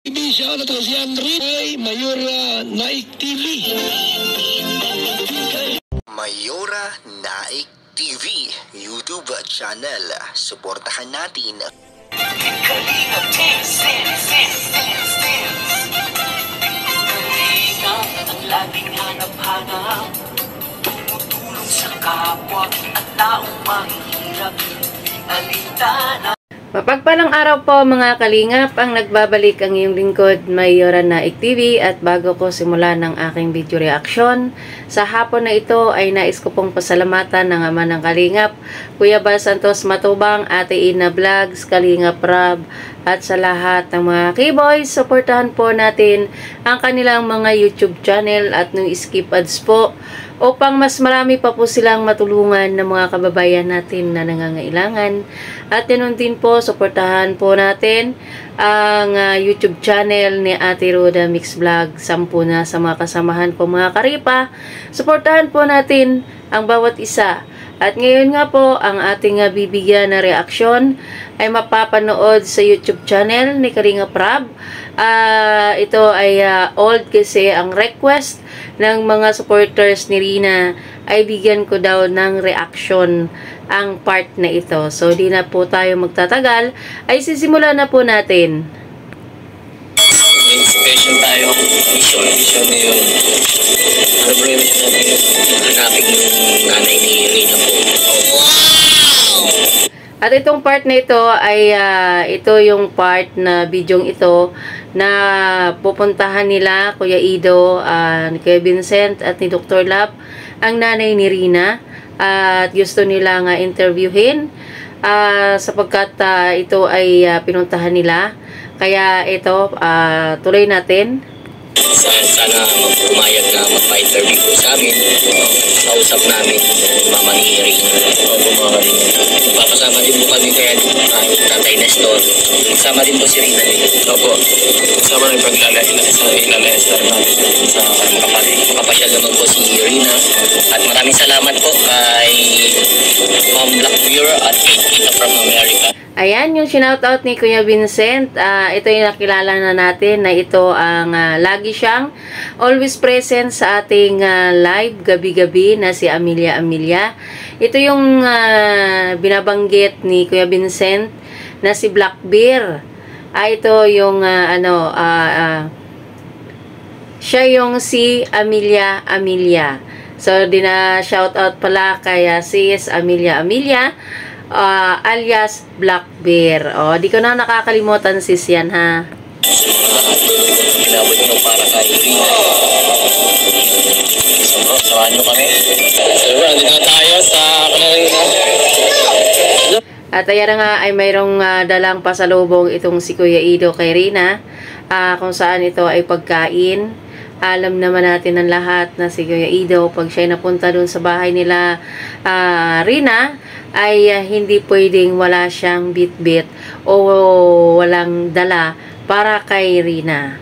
Siya na to si Henry ay Mayora Naik TV. Mayora Naik TV YouTube channel. Suportahan natin. Kalingap ang laging hanap-hanap, tumutulong sa kapwa at taong mahihirap. Alintana. Mapagpalang araw po mga kalingap, ang nagbabalik ang iyong lingkod Mayora Naik TV. At bago ko simulan ng aking video reaction sa hapon na ito ay nais ko pong pasalamatan ng ama ng kalingap, Kuya Bal Santos Matubang, Ate Ina Vlogs, Kalingap Rab, at sa lahat ng mga keyboys. Suportahan po natin ang kanilang mga YouTube channel at nung skip ads po upang mas marami pa po silang matulungan ng mga kababayan natin na nangangailangan. At yun din po, suportahan po natin ang YouTube channel ni Ate Roda Mix Vlog. 10 na sa mga kasamahan po mga karipa. Suportahan po natin ang bawat isa. At ngayon nga po, ang ating bibigyan na reaksyon ay mapapanood sa YouTube channel ni Kalingap Rab. Ito ay old kasi ang request ng mga supporters ni Rina ay bigyan ko daw ng reaction ang part na ito. So, di na po tayo magtatagal, ay sisimulan na po natin. May special tayo mission ngayon. Ano ba yung mission natin? Hanapin yung nanay ni Rina po. At itong part na ito ay ito yung part na bidyong ito na pupuntahan nila Kuya Ido, ni Kuya Vincent at ni Dr. Lap ang nanay ni Rina, at gusto nila nga interviewin sapagkat ito ay pinuntahan nila. Kaya ito, tuloy natin. Sana pumayag na magpa-interview po sa amin. Kausap namin yung mama ni Rina. Opo, mga Rina. Papasama din po kami kaya Tatay Nestor. Kasama din po si Rina. Opo. Kasama rin pag-ilalayas na rin natin sa makapasyal naman po si Rina. At maraming salamat po kay Ma'am Blackbeard at kay Tita from America. Ayan, yung shoutout ni Kuya Vincent. Ito yung nakilala na natin na ito ang lagi siyang always present sa ating live gabi-gabi na si Amelia. Ito yung binabanggit ni Kuya Vincent na si Blackbeard. Ito yung siya yung si Amelia. So, shoutout pala kaya sis Amelia. Alias Blackbeard. Di ko na nakakalimutan sis yan ha. Pinabot nyo para kay Rina. Samahan nyo kami. So, andito na tayo sa Rina. At ayan nga ay mayroong dalang pasalubong itong si Kuya Ido kay Rina, kung saan ito ay pagkain. Alam naman natin ng lahat na si Kuya Ido, pag siya napunta dun sa bahay nila Rina, ay hindi pwedeng wala siyang bit-bit o walang dala para kay Rina.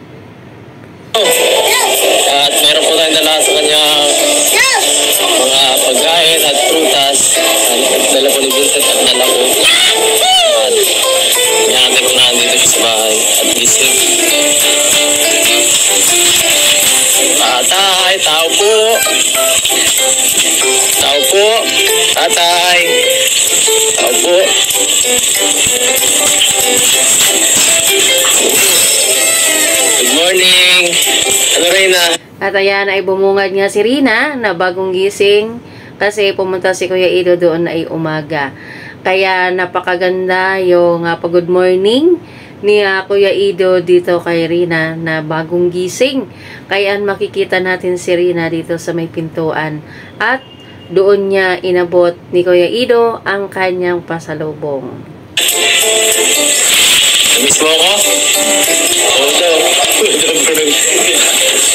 At meron po tayong dala sa kanya mga pagkain at prutas. Dala po ni Vincent at dala ko. At nyate ko na dito sa bahay at gising. Tatay, tao po. Tao po. Tatay. Tao po. Good morning. Ano Rina? At ayan ay bumungad nga si Rina na bagong gising kasi pumunta si Kuya Ido doon ay umaga. Kaya napakaganda yung pag-good morning ni Kuya Ido dito kay Rina na bagong gising. Kaya makikita natin si Rina dito sa may pintuan. At doon niya inabot ni Kuya Ido ang kanyang pasalubong. Miss mo ako?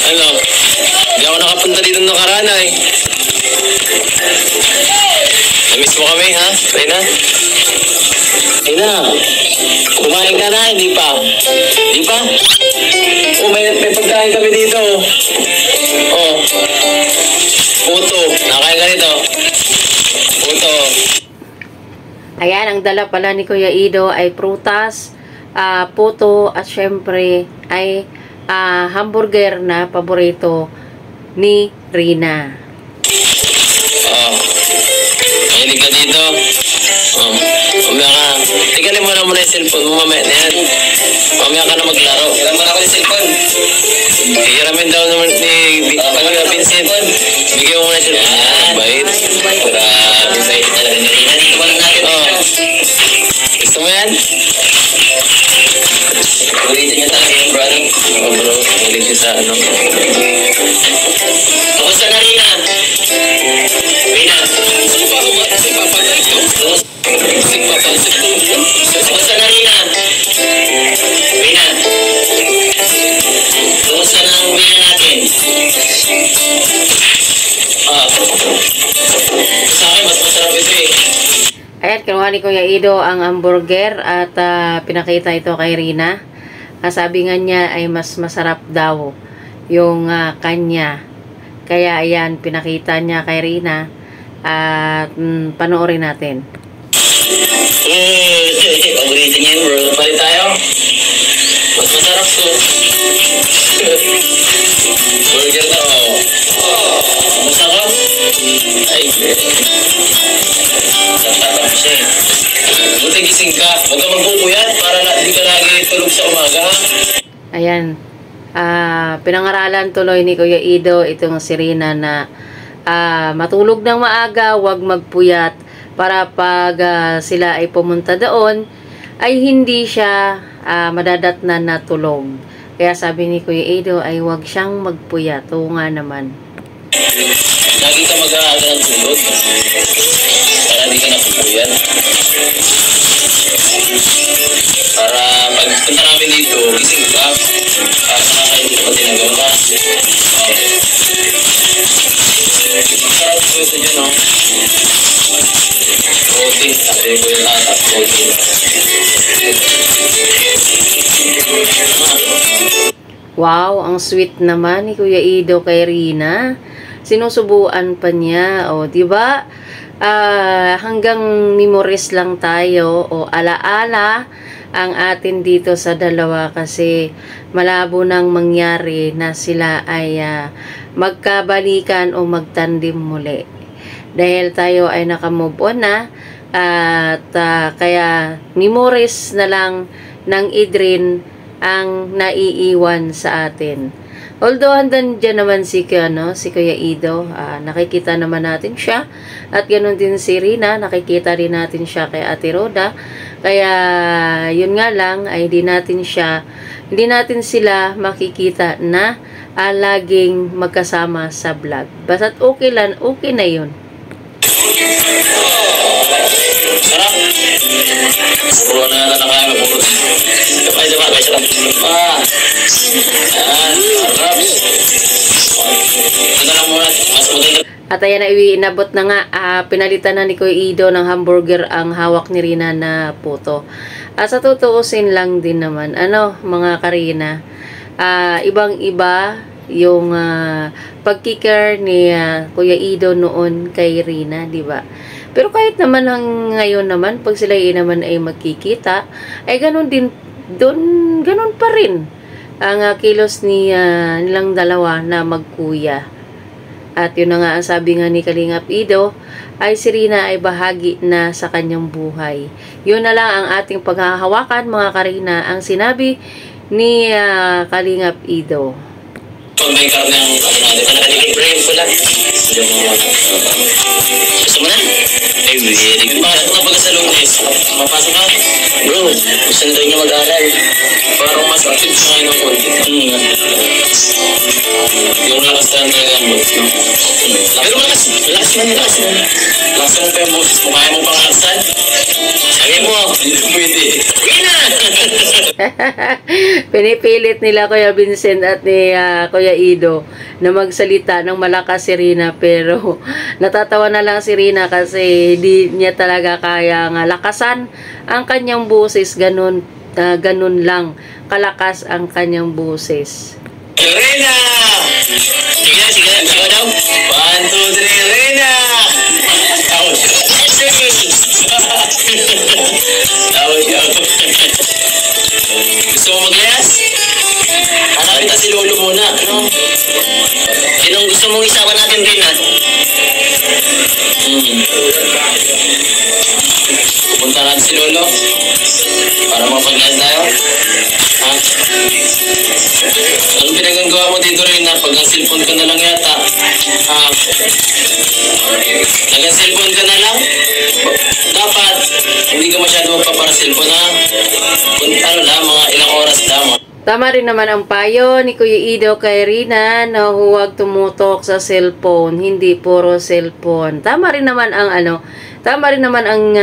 Ano? Hindi ako nakapunta dito ng nakarana eh. Miss mo kami ha? Rina? Rina? Kumain ka na? Hindi pa? Hindi pa? May pagkain kami dito. Puto. Nakain ka nito. Puto. Ayan, ang dala pala ni Kuya Ido ay prutas puto at syempre ay hamburger na paborito ni Rina. Mahilig ka dito. Mamaya ka. Tingnan mo na muna yung cellphone mo. Mamaya na yan. Mamaya ka na maglaro. Hiram mo na ako yung cellphone. Hiramin daw naman ni Vincent. Bigyan mo muna yung cellphone. Bait. Grabe. Bait talaga ni Rina. Dito mo lang natin. Gusto mo yan? Ulitin niya talaga yung bro. Bro. Ulitin siya sa ano. Kamusta na Rina? Rina? Kamusta na Rina? Rina? Kamusta na ang Rina natin? Sa akin, mas masarap ito eh. Ayan, kinuha ni Kuya Ido ang hamburger at pinakita ito kay Rina. Sabi nga niya ay mas masarap daw yung kanya. Kaya ayan, pinakita niya kay Rina at panoorin natin. Paborito niya yun, bro. Palit tayo. Mas masarap to. Burger na, masarap. Ay, tatapos siya eh. Buti gising ka. Huwag ka magpupuyat para hindi ka lagi tulog sa umaga, ha? Ayan. Pinangaralan tuloy ni Kuya Ido itong si Rina na matulog ng maaga, huwag magpuyat para pag sila ay pumunta doon ay hindi siya madadatnan na tulog. Kaya sabi ni Kuya Ido ay huwag siyang magpuyat. Oo nga naman. Lagi ka mag-aaga ng tulog para hindi ka napupuyat. Para pag punta namin dito, gising ka. Para nakakain dito pati ng gawa. Sarap ko ito dyan, no? Protein. Sabi ko yung lahat at protein. Wow, ang sweet naman ni Kuya Ido kay Rina. Sinusubuan pa niya. O, diba? Hanggang memories lang tayo o alaala ang atin dito sa dalawa kasi malabo nang mangyari na sila ay magkabalikan o magtandim muli. Dahil tayo ay nakamove on na at kaya memories na lang ng Idrin ang naiiwan sa atin. Although hanggang dyan naman si Kuya Ido, nakikita naman natin siya. At ganoon din si Rina, nakikita rin natin siya kay Ate Roda. Kaya yun nga lang ay hindi natin sila makikita na laging magkasama sa vlog. Basta't okay lang, okay na yun. Sarap. Puro na yata na kaya magpupot. Kapay sarap. Ayan, sarap. Ito lang muna. Mas maganda. At ayan na, inabot na nga, pinalitan na ni Kuya Ido ng hamburger ang hawak ni Rina na puto. Sa tutuusin lang din naman, mga Karina, ibang-iba yung pagkikare ni Kuya Ido noon kay Rina, di ba? Pero kahit naman ngayon naman, pag sila naman ay magkikita, ay ganun din, ganun pa rin ang kilos nilang dalawa na magkuya. At yun na nga ang sabi nga ni Kalingap Ido, ay si Rina ay bahagi na sa kanyang buhay. Yun na lang ang ating paghahawakan, mga Karina, ang sinabi ni Kalingap Ido. Pag may karne ang natin, nakalibre ko lang. Gusto mo na? Ay, very good. Para kung nabaga sa lunes, mapasok ka. Bro, gusto na rin niya mag-aaral. Parang mas active sa ngayon ng konti. Yung lakas na ang boses, no? Pero lakas man. Lakas mo pa yung boses mo. Kaya mo pang laksan? Sabi mo, hindi pwede. Rina! Pinipilit nila Kuya Vincent at ni Kuya Ido na magsalita ng malakas si Rina, pero natatawa na lang si Rina kasi di niya talaga kaya lakasan ang kanyang boses. Ganun lang kalakas ang kanyang boses. Rina! Sige daw. 1, 2, 3, Rina! Tawag. mo maglayas? Hanapin na si Lolo muna, ano? Sinong gusto mong isama natin rin, ha? Pupunta natin si Lolo para makapaglayas tayo. Ha? Anong pinagagawa mo dito rin, ha? Pag ang cellphone ka na lang yata. Ha? Nag-cellphone ka na lang? Dapat, hindi ka masyado magpapara-cellphone, ha? Kung ano lang, mga ilang oras lang. Tama rin naman ang payo ni Kuya Ido kay Rina na huwag tumutok sa cellphone, hindi puro cellphone. Tama rin naman ang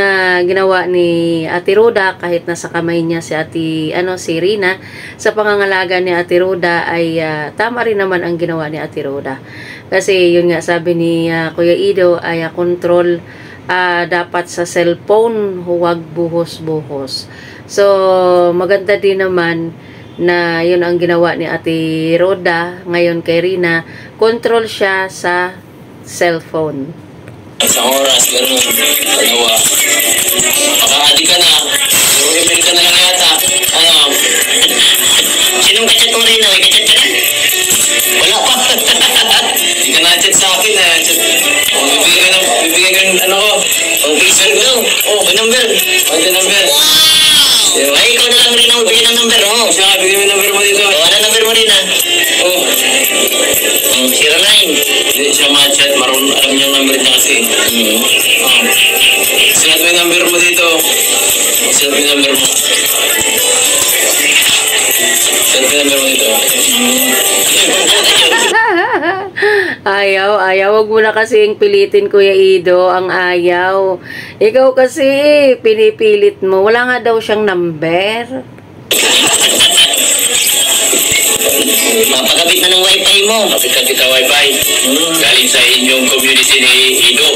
ginawa ni Ate Roda kahit nasa kamay niya si Rina sa pangangalaga ni Ate Roda ay tama rin naman ang ginawa ni Ate Roda. Kasi yun nga sabi ni Kuya Ido ay control dapat sa cellphone, huwag buhos-buhos. So maganda din naman na yun ang ginawa ni Ate Roda ngayon kay Rina, control siya sa cellphone. Isang oras, gano'n, dalawa. Maka-adi ka na, email ka na lang yata. Ano? Sinong kachat mo rin? Kachat ka na? Wala pa. Hindi ka na-chat sa akin. Bibigyan ka ng ano ko. Ang pisan ko. Oh, may number. May number. Ay, ikaw na lang rin ako bigyan ng number. Oh, siya ka, bigyan mo yung number mo dito. Oh, ano number mo rin, ha? Oh. 09. Hindi siya ma-chat. Alam niya yung number niya kasi. Sinat mo yung number mo dito. Sinat mo yung number mo. Sinat mo yung number mo dito. Ayaw. Wag mo na kasing pilitin, Kuya Ido, ang ayaw. Ikaw kasi, pinipilit mo. Wala nga daw siyang number. Mapakabit na ng wifi mo. Kapit-kapit na wifi. Galing sa inyong community ni Ido.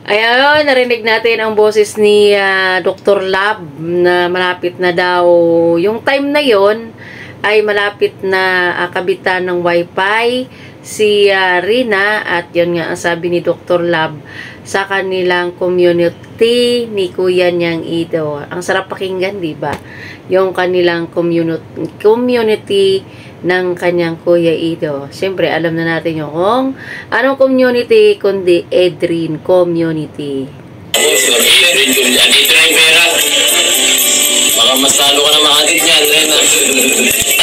Ayan, narinig natin ang boses ni Dr. Lab na malapit na daw. Yung time na yon ay malapit na kabitan ng wifi si Rina at yun nga ang sabi ni Dr. Lab sa kanilang community ni Kuya niyang Ido. Ang sarap pakinggan, di ba? Yung kanilang community ng kanyang Kuya Ido. Siyempre, alam na natin yung kung anong community kundi Edrin community. Edrin community. Andito na yung pera. Baka mas lalo ka na makakit niyan, Rena.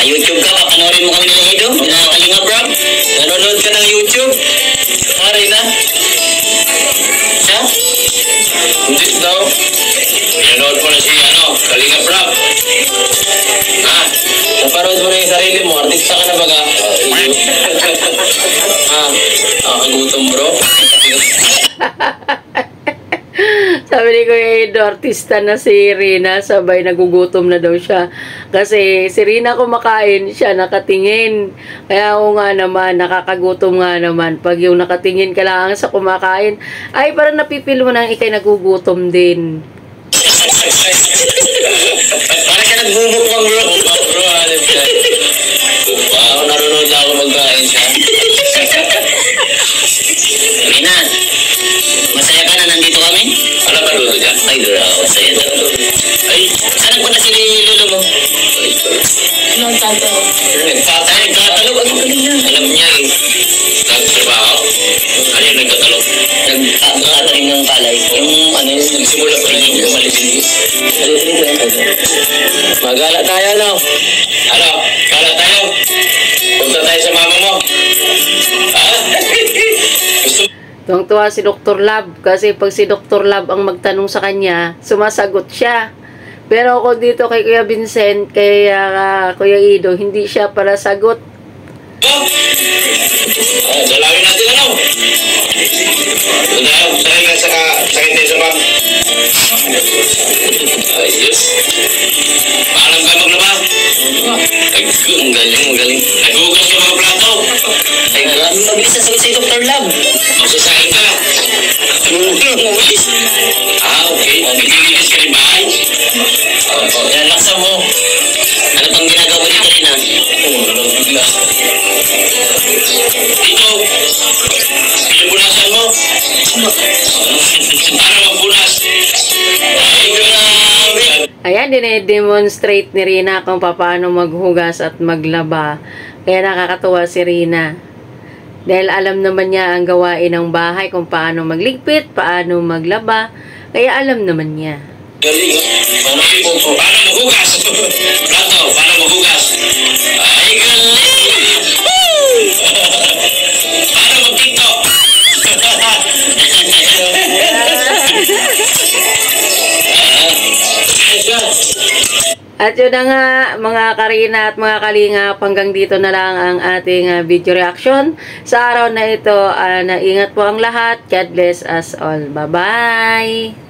YouTube ka, papanorin mo kami ng Ido? Kalinga, bro? Nanonood ka ng YouTube? Rena? Siya? Hindi daw. Nanonood mo na si, Kalinga, bro? Ha? Naparood mo na yung sarili mo. Artista ka na baga. Kagutom, bro. Sabi ni Kuya Ido, artista na si Rina, sabay nagugutom na daw siya. Kasi si Rina kumakain, siya nakatingin. Kaya ako nga naman, nakakagutom nga naman. Pag yung nakatingin ka lang sa kumakain, ay parang napipil mo nang ikay nagugutom din. Parang ka nagbubukbang, bro. Bro, alam siya. Wow, naronood na ako magkain siya. Rina, masaya ka na nandito kami? Ano ba luto dyan? Ay, masaya na. Ay, saan nagpunta si Lolo mo? Ano ang tatalo? Nagtatalo? Ano ba niya? Alam niya eh. Nagtrabaho? Ano yung nagtatalo? Nagtatalim ng palay. Yung nagsimula pa rin yung umalis niyo. Magala tayo, no? Ano? Gala tayo? Punta tayo sa mama mo? Ha? Gusto Tuwang-tuwa si Dr. Lab kasi pag si Dr. Lab ang magtanong sa kanya, sumasagot siya. Pero ako dito kay Kuya Vincent, kay Kuya Ido, hindi siya para sagot. Dalawin natin ano? Sakay ka sakay tayo sa bag. Ayos. Paalam ka maglaba? Ang galing. Nagugas ka mga plato. Ay, mabilis na sagot si Dr. Lab. Magsasahin ka. Mabilis. Okay. Naglilinis ka rin ba? Yan, laksa mo. Ano pang ginagawa dito rin, ha? Bigla. Dito. Pinupunasan mo. Para magpunas. Ay, grabe. Ayan, dinedemonstrate ni Rina kung paano maghugas at maglaba. Kaya nakakatuwa si Rina. Dahil alam naman niya ang gawain ng bahay, kung paano magligpit, paano maglaba. Kaya alam naman niya. Galing, paano maghugas? Plato, paano maghugas? Ay, galing! Paano mag-tiktok? At yun na nga, mga Karina at mga Kalingap, hanggang dito na lang ang ating video reaction. Sa araw na ito, naingat po ang lahat. God bless us all. Bye-bye!